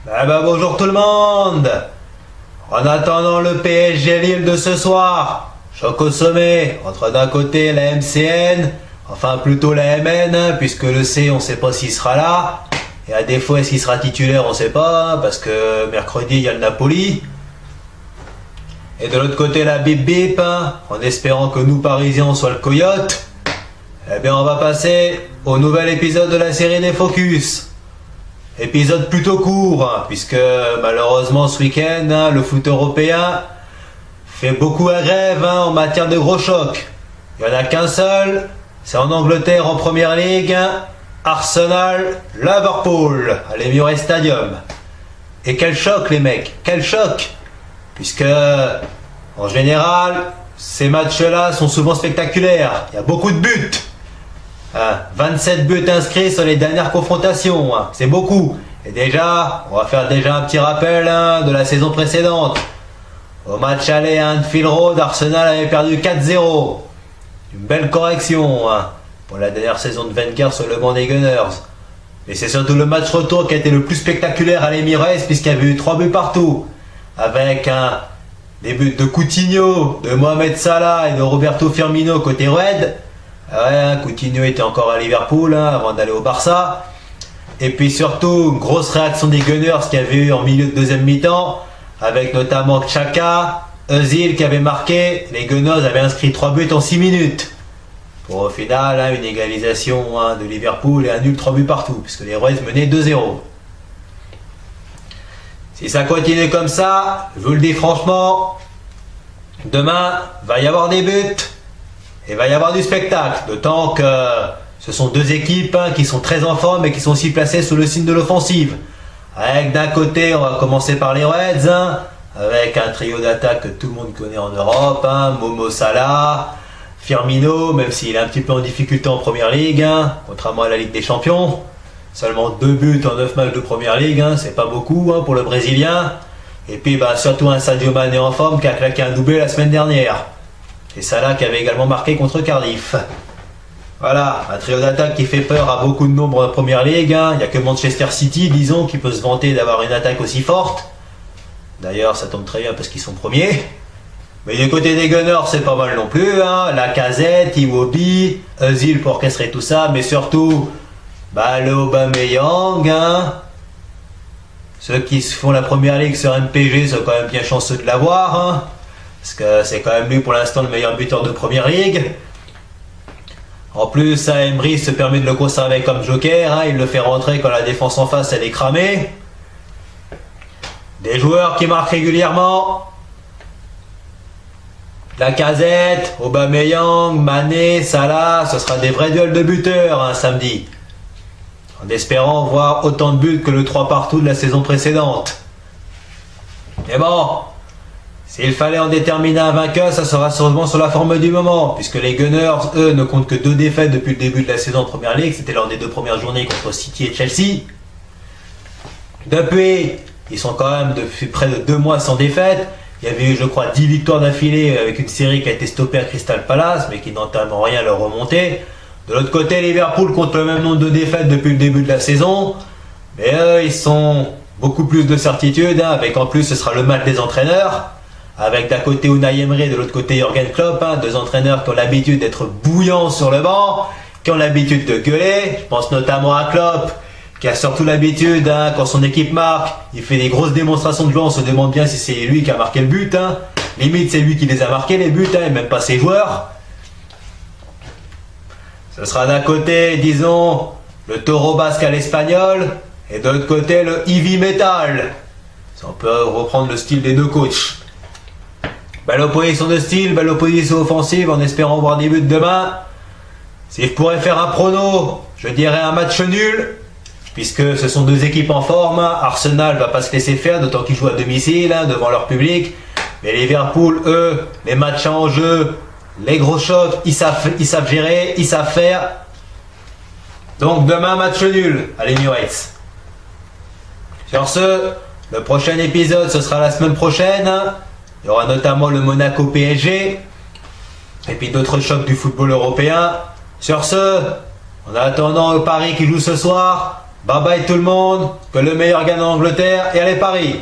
Bonjour tout le monde. En attendant le PSG Lille de ce soir, choc au sommet entre d'un côté la MCN, enfin plutôt la MN, puisque le C on sait pas s'il sera là, et à défaut est-ce qu'il sera titulaire on sait pas, parce que mercredi il y a le Napoli. Et de l'autre côté la Bip Bip, en espérant que nous Parisiens on soit le coyote. Eh bien on va passer au nouvel épisode de la série des Focus. Épisode plutôt court, puisque malheureusement ce week-end, le foot européen fait beaucoup à grève en matière de gros chocs. Il n'y en a qu'un seul, c'est en Angleterre en Première Ligue, Arsenal-Liverpool, à l'Emirates Stadium. Et quel choc les mecs, quel choc! Puisque en général, ces matchs-là sont souvent spectaculaires, il y a beaucoup de buts. 27 buts inscrits sur les dernières confrontations, c'est beaucoup. Et déjà, on va faire un petit rappel de la saison précédente. Au match aller à Anfield Road, Arsenal avait perdu 4-0. Une belle correction pour la dernière saison de Wenger sur le banc des Gunners. Mais c'est surtout le match retour qui a été le plus spectaculaire à l'Emirates, puisqu'il y avait eu 3 buts partout. Avec des buts de Coutinho, de Mohamed Salah et de Roberto Firmino côté Red. Coutinho était encore à Liverpool avant d'aller au Barça. Et puis surtout, une grosse réaction des Gunners qu'il y avait eu en milieu de deuxième mi-temps, avec notamment Xhaka, Özil qui avait marqué. Les Gunners avaient inscrit 3 buts en 6 minutes. Pour au final, une égalisation de Liverpool et un nul 3 buts partout, puisque les Reds menaient 2-0. Si ça continue comme ça, je vous le dis franchement, demain, va y avoir des buts. Il va y avoir du spectacle, d'autant que ce sont deux équipes qui sont très en forme et qui sont aussi placées sous le signe de l'offensive. Avec d'un côté, on va commencer par les Reds, avec un trio d'attaque que tout le monde connaît en Europe, Momo Salah, Firmino, même s'il est un petit peu en difficulté en Première Ligue, contrairement à la Ligue des Champions. Seulement 2 buts en 9 matchs de Première Ligue, c'est pas beaucoup pour le Brésilien. Et puis surtout un Sadio Mané en forme qui a claqué un doublé la semaine dernière. Et Salah qui avait également marqué contre Cardiff. Voilà, un trio d'attaque qui fait peur à beaucoup de nombres en Première Ligue. Il n'y a que Manchester City, disons, qui peut se vanter d'avoir une attaque aussi forte. D'ailleurs, ça tombe très bien parce qu'ils sont premiers. Mais du côté des Gunners, c'est pas mal non plus. Lacazette, Iwobi, Özil pour orchestrer tout ça, mais surtout, le Aubameyang. Ceux qui se font la Première Ligue sur MPG sont quand même bien chanceux de l'avoir. Parce que c'est quand même lui pour l'instant le meilleur buteur de Première Ligue. En plus, Emery se permet de le conserver comme joker. Il le fait rentrer quand la défense en face elle est cramée. Des joueurs qui marquent régulièrement. Lacazette, Aubameyang, Mané, Salah. Ce sera des vrais duels de buteurs samedi. En espérant voir autant de buts que le 3 partout de la saison précédente. Mais bon, s'il fallait en déterminer un vainqueur, ça sera sûrement sur la forme du moment, puisque les Gunners, eux, ne comptent que 2 défaites depuis le début de la saison en Première Ligue. C'était lors des 2 premières journées contre City et Chelsea. Depuis, ils sont quand même depuis près de 2 mois sans défaite. Il y avait eu, je crois, 10 victoires d'affilée avec une série qui a été stoppée à Crystal Palace, mais qui n'entame rien à leur remonter. De l'autre côté, Liverpool compte le même nombre de défaites depuis le début de la saison. Mais eux, ils sont beaucoup plus de certitude, avec en plus, ce sera le mal des entraîneurs. Avec d'un côté Unai Emery et de l'autre côté Jürgen Klopp, 2 entraîneurs qui ont l'habitude d'être bouillants sur le banc, qui ont l'habitude de gueuler. Je pense notamment à Klopp, qui a surtout l'habitude, quand son équipe marque, il fait des grosses démonstrations de joie, on se demande bien si c'est lui qui a marqué le but. Limite c'est lui qui les a marqués les buts, et même pas ses joueurs. Ce sera d'un côté, disons, le Toro Basque à l'espagnol, et de l'autre côté le Heavy Metal. Si on peut reprendre le style des 2 coachs. Belle opposition de style, belle opposition offensive, en espérant voir des buts demain. Si je pourrais faire un prono, je dirais un match nul, puisque ce sont 2 équipes en forme. Arsenal va pas se laisser faire, d'autant qu'ils jouent à domicile, devant leur public. Mais Liverpool, eux, les matchs en jeu, les gros chocs, ils savent gérer, ils savent faire. Donc demain, match nul à l'Emirates. Sur ce, le prochain épisode, ce sera la semaine prochaine. Il y aura notamment le Monaco PSG et puis d'autres chocs du football européen. Sur ce, en attendant le Paris qui joue ce soir, Bye bye tout le monde, que le meilleur gagne en Angleterre et allez Paris.